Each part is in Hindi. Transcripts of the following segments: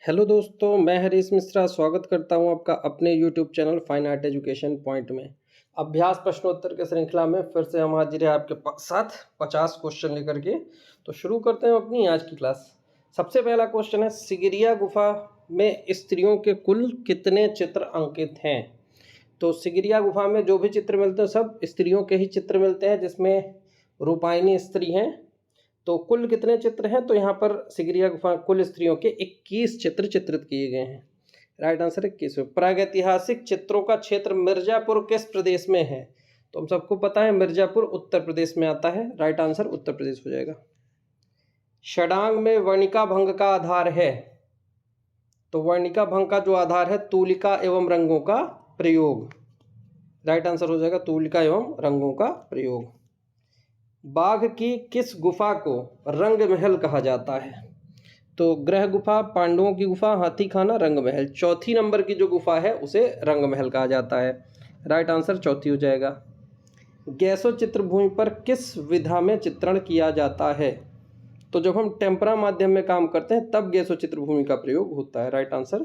हेलो दोस्तों, मैं हरीश मिश्रा स्वागत करता हूं आपका अपने YouTube channel fine art education point में। अभ्यास प्रश्नोत्तर के श्रृंखला में फिर से हम हाजिर हैं आपके साथ 50 क्वेश्चन लेकर के। तो शुरू करते हैं अपनी आज की क्लास। सबसे पहला क्वेश्चन है, सिगिरिया गुफा में स्त्रियों के कुल कितने चित्र अंकित हैं? तो सिगिरिया गुफा में जो भी चित्र मिलते हैं सब स्त्रियों के ही चित्र मिलते हैं, जिसमें रूपायनी स्त्री हैं। तो कुल कितने चित्र हैं? तो यहाँ पर सिगिरिया गुफा कुल स्त्रियों के 21 चित्र चित्रित किए गए हैं। Right answer 21। प्रागैतिहासिक चित्रों का क्षेत्र मिर्जापुर किस प्रदेश में है? तो हम सबको पता है मिर्जापुर उत्तर प्रदेश में आता है। राइट आंसर उत्तर प्रदेश हो जाएगा। षडांग में वर्णिका भंग का आधार है? तो वर्णिका भंग का जो आधार है तूलिका एवं रंगों का प्रयोग। राइट आंसर हो जाएगा तूलिका एवं रंगों का प्रयोग। बाघ की किस गुफा को रंग महल कहा जाता है? तो ग्रह गुफा, पांडवों की गुफा, हाथी खाना, रंग महल। चौथी नंबर की जो गुफा है उसे रंग महल कहा जाता है। राइट आंसर चौथी हो जाएगा। गैसो चित्रभूमि पर किस विधा में चित्रण किया जाता है? तो जब हम टेम्परा माध्यम में काम करते हैं तब गैसो चित्रभूमि का प्रयोग होता है। राइट आंसर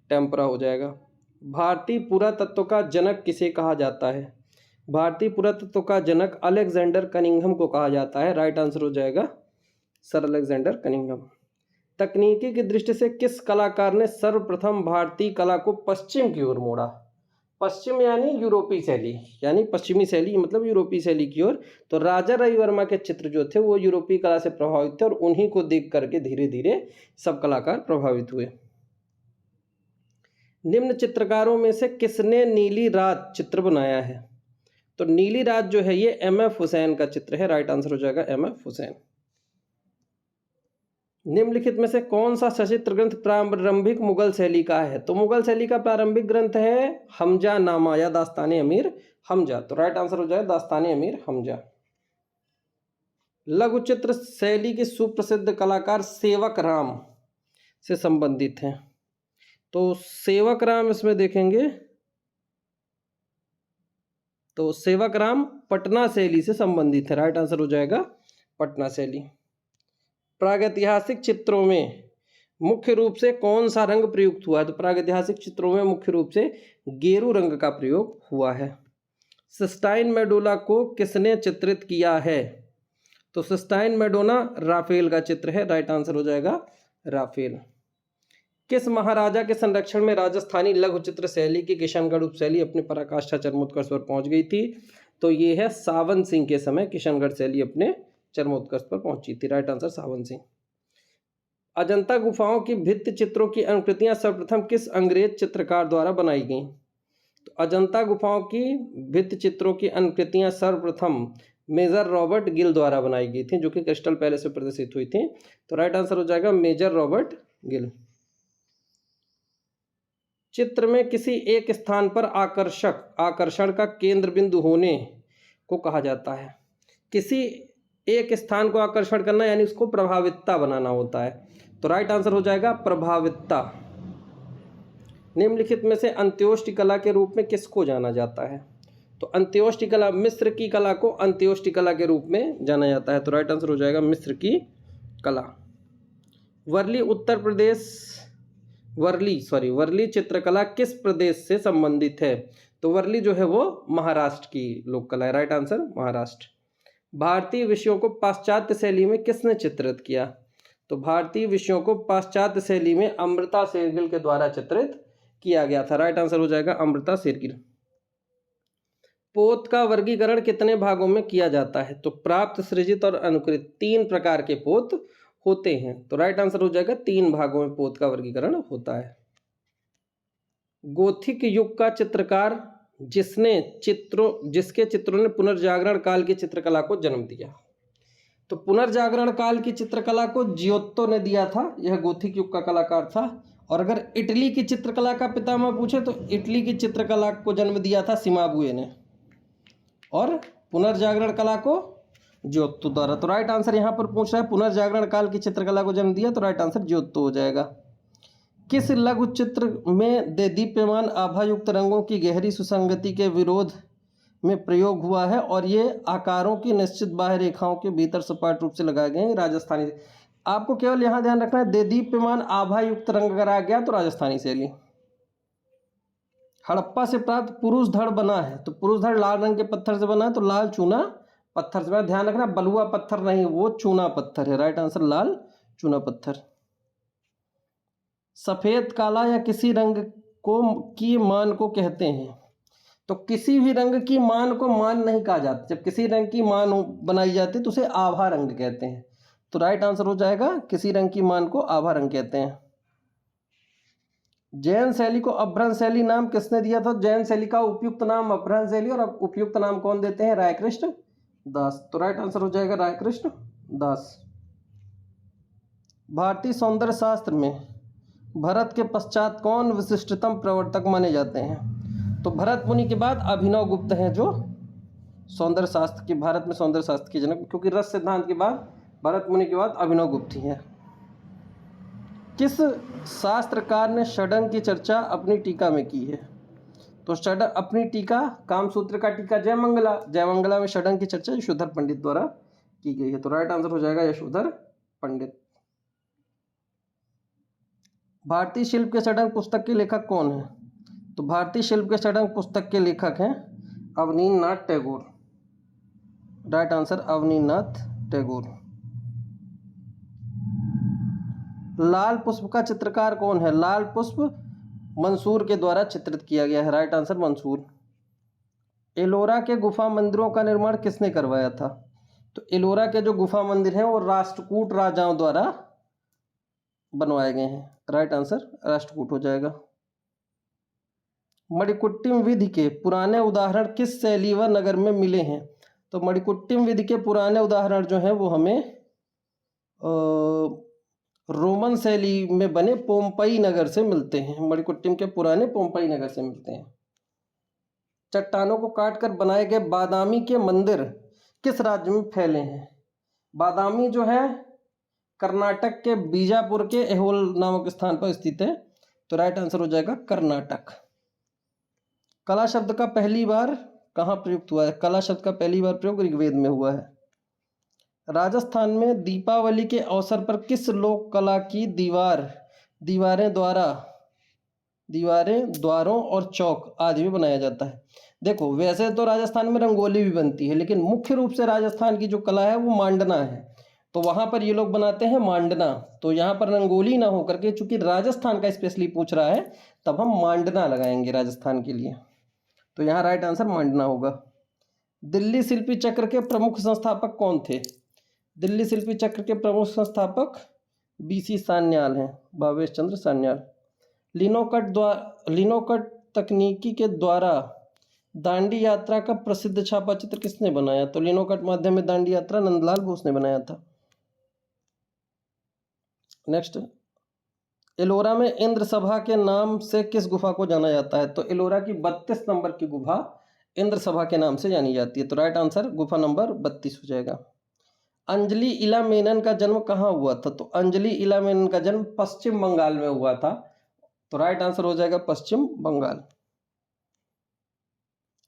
टेम्परा हो जाएगा। भारतीय पुरातत्व का जनक किसे कहा जाता है? भारतीय पुरातत्व का जनक अलेक्जेंडर कनिंघम को कहा जाता है। राइट आंसर हो जाएगा सर अलेक्जेंडर कनिंघम। तकनीकी की दृष्टि से किस कलाकार ने सर्वप्रथम भारतीय कला को पश्चिम की ओर मोड़ा? पश्चिम यानी यूरोपीय शैली, यानी पश्चिमी शैली मतलब यूरोपीय शैली की ओर। तो राजा रविवर्मा के चित्र जो थे वो यूरोपीय कला से प्रभावित थे और उन्हीं को देख करके धीरे धीरे सब कलाकार प्रभावित हुए। निम्न चित्रकारों में से किसने नीली रात चित्र बनाया है? तो नीली रात जो है ये एम.एफ. हुसैन का चित्र है। राइट आंसर हो जाएगा एम.एफ. हुसैन। निम्नलिखित में से कौन सा सचित्र ग्रंथ प्रारंभिक मुगल शैली का है? तो मुगल शैली का प्रारंभिक ग्रंथ है हमजा नामा या दास्तान अमीर हमजा। तो राइट आंसर हो जाएगा दास्तान अमीर हमजा। लघु चित्र शैली के सुप्रसिद्ध कलाकार सेवक राम से संबंधित हैं। तो सेवक राम इसमें देखेंगे तो सेवक राम पटना शैली से संबंधित है। राइट आंसर हो जाएगा पटना शैली। प्रागैतिहासिक चित्रों में मुख्य रूप से कौन सा रंग प्रयुक्त हुआ है? तो प्रागैतिहासिक चित्रों में मुख्य रूप से गेरू रंग का प्रयोग हुआ है। सिस्टाइन मैडोना को किसने चित्रित किया है? तो सिस्टाइन मैडोना राफेल का चित्र है। राइट आंसर हो जाएगा राफेल। किस महाराजा के संरक्षण में राजस्थानी लघु चित्र शैली की किशनगढ़ उपशैली अपनी पराकाष्ठा चरमोत्कर्ष पर पहुंच गई थी? तो ये है सावन सिंह के समय किशनगढ़ शैली अपने चरमोत्कर्ष पर पहुंची थी। राइट आंसर सावन सिंह। अजंता गुफाओं की भित्ति चित्रों की अनुकृतियां सर्वप्रथम किस अंग्रेज चित्रकार द्वारा बनाई गईं? तो अजंता गुफाओं की भित्ति चित्रों की अनुकृतियां सर्वप्रथम मेजर रॉबर्ट गिल द्वारा बनाई गई थी, जो कि क्रिस्टल पैलेस में प्रदर्शित हुई थी। तो राइट आंसर हो जाएगा मेजर रॉबर्ट गिल। चित्र में किसी एक स्थान पर आकर्षण का केंद्र बिंदु होने को कहा जाता है। किसी एक स्थान को आकर्षण करना यानी उसको प्रभावितता बनाना होता है। तो राइट आंसर हो जाएगा प्रभावितता। निम्नलिखित में से अंत्योष्टि कला के रूप में किसको जाना जाता है? तो अंत्योष्टि कला, मिस्र की कला को अंत्योष्टि कला के रूप में जाना जाता है। तो राइट आंसर हो जाएगा मिस्र की कला। वर्ली चित्रकला किस प्रदेश से संबंधित है? तो वर्ली जो है वो महाराष्ट्र की लोक कला है। Right answer Maharashtra. भारतीय विषयों को पाश्चात्य शैली में किसने चित्रित किया? तो भारतीय विषयों को पाश्चात्य शैली में अमृता शेरगिल के द्वारा चित्रित किया गया था। राइट आंसर हो जाएगा अमृता शेरगिल। पोत का वर्गीकरण कितने भागों में किया जाता है? तो प्राप्त, सृजित और अनुकृत 3 प्रकार के पोत होते हैं। तो राइट आंसर हो जाएगा 3 भागों में पोत का वर्गीकरण होता है। गोथिक युग का चित्रकार जिसके चित्रों ने पुनर्जागरण काल की चित्रकला को जन्म दिया। तो पुनर्जागरण काल की चित्रकला को जियोत्तो ने दिया था, यह गोथिक युग का कलाकार था। और अगर इटली की चित्रकला का पितामह पूछे तो इटली की चित्रकला को जन्म दिया था सिमाबुए ने, और पुनर्जागरण कला को जियोत्तो द्वारा। तो राइट आंसर यहाँ पर पूछ रहा है पुनर्जागरण काल की चित्रकला को जन्म दिया, तो राइट आंसर जियोत्तो हो जाएगा। किस लघु चित्र में देदीप्यमान आभायुक्त रंगों की गहरी सुसंगति के विरोध में प्रयोग हुआ है और ये आकारों की निश्चित बाह्य रेखाओं के भीतर सपाट रूप से लगाए गए हैं? राजस्थानी आपको केवल यहाँ ध्यान रखना है, देदीप्यमान आभा युक्त रंग अगर आ गया तो राजस्थानी शैली। हड़प्पा से प्राप्त पुरुष धड़ बना है, तो पुरुष धड़ लाल रंग के पत्थर से बना है, तो लाल चूना पत्थर से बना। ध्यान रखना बलुआ पत्थर नहीं, वो चूना पत्थर है। राइट आंसर लाल चूना पत्थर। सफेद काला या किसी रंग को की मान को कहते हैं, तो किसी भी रंग की मान को मान नहीं कहा जाता। जब किसी रंग की मान बनाई जाती है तो उसे आभा रंग कहते हैं। तो राइट आंसर हो जाएगा किसी रंग की मान को आभा रंग कहते हैं। जैन शैली को अपभ्रंश शैली नाम किसने दिया था? जैन शैली का उपयुक्त नाम अपभ्रंश शैली, और उपयुक्त नाम कौन देते हैं? रायकृष्ण दास। तो राइट आंसर हो जाएगा रायकृष्ण दास। भारतीय सौंदर्य शास्त्र में भरत के पश्चात कौन विशिष्टतम प्रवर्तक माने जाते हैं? तो भरत मुनि के बाद अभिनव गुप्त हैं जो सौंदर्य शास्त्र की, भारत में सौंदर्य शास्त्र के जनक, क्योंकि रस सिद्धांत के बाद भरत मुनि के बाद अभिनव गुप्त ही हैं। किस शास्त्रकार ने षडंग की चर्चा अपनी टीका में की है? तो षडंग अपनी टीका कामसूत्र का टीका जयमंगला, जयमंगला में षडंग की चर्चा यशोधर पंडित द्वारा की गई है। तो राइट आंसर हो जाएगा यशोधर पंडित। भारतीय शिल्प के षडंग पुस्तक के लेखक कौन है? तो भारतीय शिल्प के षडंग पुस्तक के लेखक हैं अवनींद्रनाथ टैगोर। Right answer Abanindranath Tagore. लाल पुष्प का चित्रकार कौन है? लाल पुष्प मंसूर के द्वारा चित्रित किया गया है। Right answer Mansoor. एलोरा के गुफा मंदिरों का निर्माण किसने करवाया था? तो एलोरा के जो गुफा मंदिर हैं वो राष्ट्रकूट राजाओं द्वारा बनवाए गए हैं। राइट आंसर राष्ट्रकूट हो जाएगा। मणिकुट्टिम विधि के पुराने उदाहरण किस शैली व नगर में मिले हैं? तो मणिकुट्टिम विधि के पुराने उदाहरण जो हैं वो हमें रोमन शैली में बने पोम्पई नगर से मिलते हैं। मणिकुट्टिम के पुराने पोम्पई नगर से मिलते हैं। चट्टानों को काटकर बनाए गए बादामी के मंदिर किस राज्य में फैले हैं? बादामी जो है कर्नाटक के बीजापुर के ऐहोल नामक स्थान पर स्थित है। तो राइट आंसर हो जाएगा कर्नाटक। कला शब्द का पहली बार कहाँ प्रयुक्त हुआ है? कला शब्द का पहली बार प्रयोग ऋग्वेद में हुआ है। राजस्थान में दीपावली के अवसर पर किस लोक कला की दीवारें द्वारों और चौक आदि में बनाया जाता है? देखो वैसे तो राजस्थान में रंगोली भी बनती है, लेकिन मुख्य रूप से राजस्थान की जो कला है वो मांडना है, तो वहाँ पर ये लोग बनाते हैं मांडना। तो यहाँ पर रंगोली ना होकर के, चूंकि राजस्थान का स्पेशली पूछ रहा है, तब हम मांडना लगाएंगे राजस्थान के लिए। तो यहाँ राइट आंसर मांडना होगा। दिल्ली शिल्पी चक्र के प्रमुख संस्थापक कौन थे? दिल्ली शिल्पी चक्र के प्रमुख संस्थापक बीसी सान्याल हैं, भावेश चंद्र सान्याल। लिनोकट तकनीकी के द्वारा दांडी यात्रा का प्रसिद्ध छापा चित्र किसने बनाया? तो लिनोकट माध्यम में दांडी यात्रा नंदलाल बोस ने बनाया था। नेक्स्ट, एलोरा में इंद्र सभा के नाम से किस गुफा को जाना जाता है? तो एलोरा की 32 नंबर की गुफा इंद्र सभा के नाम से जानी जाती है। तो राइट आंसर गुफा नंबर 32 हो जाएगा। अंजलि इला मेनन का जन्म कहाँ हुआ था? तो अंजलि इला मेनन का जन्म पश्चिम बंगाल में हुआ था। तो राइट आंसर हो जाएगा पश्चिम बंगाल।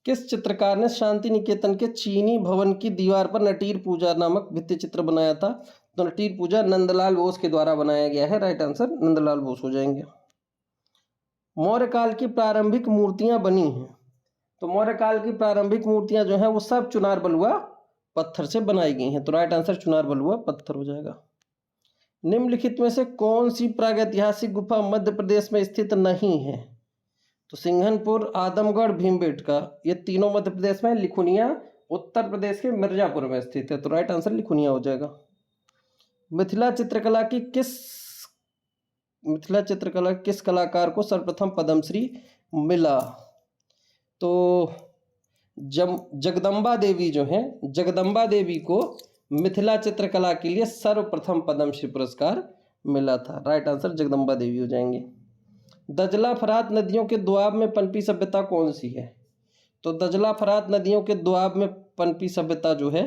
किस चित्रकार ने शांति निकेतन के चीनी भवन की दीवार पर नटीर पूजा नामक भित्ति चित्र बनाया था? तो नटीर पूजा नंदलाल बोस के द्वारा बनाया गया है। राइट आंसर नंदलाल बोस हो जाएंगे। मौर्य काल की प्रारंभिक मूर्तियां बनी हैं, तो मौर्य काल की प्रारंभिक मूर्तियां जो हैं वो सब चुनार बलुआ पत्थर से बनाई गई हैं। तो राइट आंसर चुनार बलुआ पत्थर हो जाएगा। निम्नलिखित में से कौन सी प्रागैतिहासिक गुफा मध्य प्रदेश में स्थित नहीं है? तो सिंघनपुर, आदमगढ़, भीमबेटका, ये तीनों मध्य प्रदेश में। लिखुनिया उत्तर प्रदेश के मिर्जापुर में स्थित है। तो राइट आंसर लिखुनिया हो जाएगा। मिथिला चित्रकला किस कलाकार को सर्वप्रथम पद्मश्री मिला? तो जगदम्बा देवी जो हैं, जगदम्बा देवी को मिथिला चित्रकला के लिए सर्वप्रथम पद्मश्री पुरस्कार मिला था। राइट आंसर जगदम्बा देवी हो जाएंगे। दजला फरात नदियों के दोआब में पनपी सभ्यता कौन सी है? तो दजला फरात नदियों के दोआब में पनपी सभ्यता जो है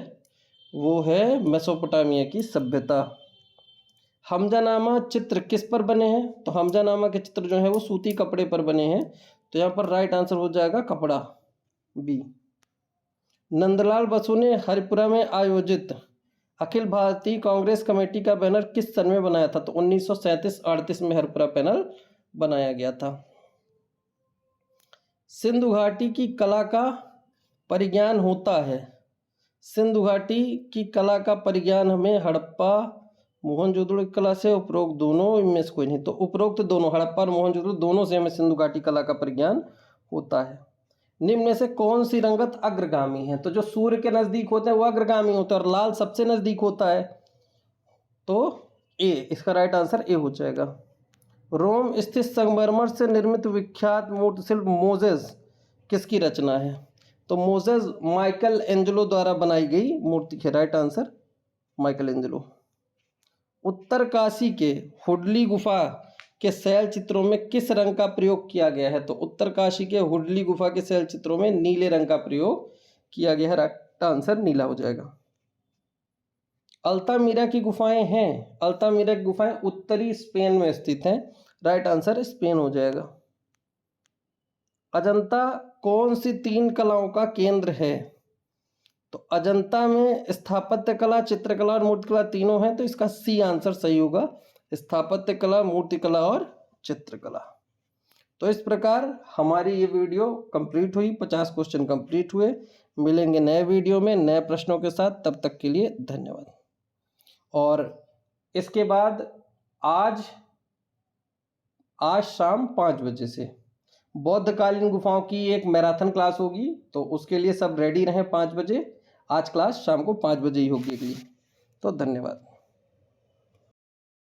वो है मेसोपोटामिया की सभ्यता। हमजानामा चित्र किस पर बने हैं? तो हमजानामा के चित्र जो है वो सूती कपड़े पर बने हैं। तो यहाँ पर राइट आंसर हो जाएगा कपड़ा, बी। नंदलाल बसु ने हरिपुरा में आयोजित अखिल भारतीय कांग्रेस कमेटी का बैनर किस सन में बनाया था? तो 1937-38 में हरपुरा पैनल बनाया गया था। सिंधु घाटी की कला का परिज्ञान होता है। सिंधु घाटी की कला का परिज्ञान हमें हड़प्पा मोहनजोदड़ो की कला से, उपरोक्त दोनों इनमें से कोई नहीं। तो उपरोक्त दोनों, हड़प्पा और मोहनजोदड़ो दोनों से हमें सिंधु घाटी कला का परिज्ञान होता है। निम्न में से कौन सी रंगत अग्रगामी है? तो जो सूर्य के नजदीक होते हैं वो अग्रगामी होता है और लाल सबसे नजदीक होता है, तो ए, इसका राइट आंसर ए हो जाएगा। रोम स्थित संगमरमर से निर्मित विख्यात मूर्ति शिल्प मोजेस किसकी रचना है? तो मोजेस माइकल एंजेलो द्वारा बनाई गई मूर्ति है, right answer Michael Angelo. Uttarkashi के हुडली गुफा के शैल चित्रों में किस रंग का प्रयोग किया गया है? तो उत्तरकाशी के हुडली गुफा के शैल चित्रों में नीले रंग का प्रयोग किया गया है, राइट आंसर नीला हो जाएगा। अल्तामीरा की गुफाएं हैं, अल्तामीरा की गुफाएं उत्तरी स्पेन में स्थित हैं, राइट आंसर स्पेन हो जाएगा। अजंता कौन सी 3 कलाओं का केंद्र है? तो अजंता में स्थापत्य कला, चित्रकला और मूर्तिकला तीनों हैं, तो इसका सी आंसर सही होगा, स्थापत्य कला, मूर्तिकला और चित्रकला। तो इस प्रकार हमारी ये वीडियो कंप्लीट हुई, 50 क्वेश्चन कंप्लीट हुए। मिलेंगे नए वीडियो में नए प्रश्नों के साथ, तब तक के लिए धन्यवाद। और इसके बाद आज शाम 5 बजे से बौद्धकालीन गुफाओं की एक मैराथन क्लास होगी, तो उसके लिए सब रेडी रहें 5 बजे। आज क्लास शाम को 5 बजे ही होगी अगली। तो धन्यवाद।